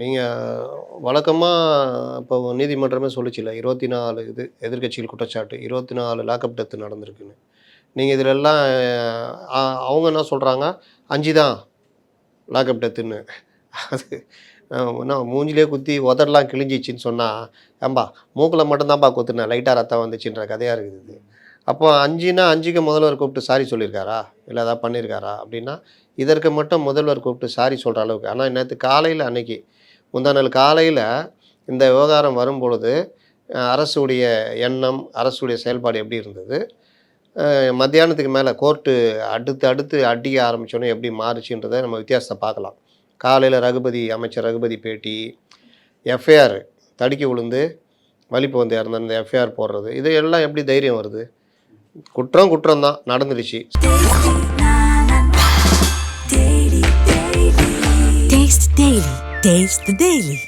நீங்கள் வழக்கமாக இப்போ நீதிமன்றமே சொல்லிச்சுல்ல 24 இது எதிர்க்கட்சிகள் குற்றச்சாட்டு 24 லாக்அப் டெத்து நடந்திருக்குன்னு. நீங்கள் இதிலெல்லாம் அவங்க என்ன சொல்கிறாங்க 5 தான் லாக்அப் டெத்துன்னு. அது என்ன மூஞ்சிலே குத்தி உதடெல்லாம் கிழிஞ்சிச்சின்னு சொன்னால் ஏம்பா மூக்கில் மட்டும்தான்ப்பா குத்துனேன் லைட்டாக ரத்தம் வந்துச்சுன்ற கதையாக இருக்குது இது. அப்போ 5னா 5க்கு முதல்வர் கூப்பிட்டு சாரி சொல்லியிருக்காரா இல்லை ஏதாவது பண்ணியிருக்காரா அப்படின்னா இதற்கு மட்டும் முதல்வர் கூப்பிட்டு சாரி சொல்கிற அளவுக்கு. ஆனால் நேற்று காலையில் அன்னைக்கு முந்தா நாள் காலையில் இந்த விவகாரம் வரும்பொழுது அரசுடைய எண்ணம் அரசுடைய செயல்பாடு எப்படி இருந்தது, மத்தியானத்துக்கு மேலே கோர்ட்டு அடுத்து அடிக்க ஆரம்பித்தோன்னே எப்படி மாறுச்சுன்றதை நம்ம வித்தியாசத்தை பார்க்கலாம். காலையில் அமைச்சர் ரகுபதி பேட்டி, எஃப்ஐஆர் தடுக்கி விழுந்து வலிப்பு வந்து இறந்த அந்த எஃப்ஐஆர் போடுறது, இது எல்லாம் எப்படி தைரியம் வருது? குற்றம் தான் நடந்துருச்சு. Taste the Daily.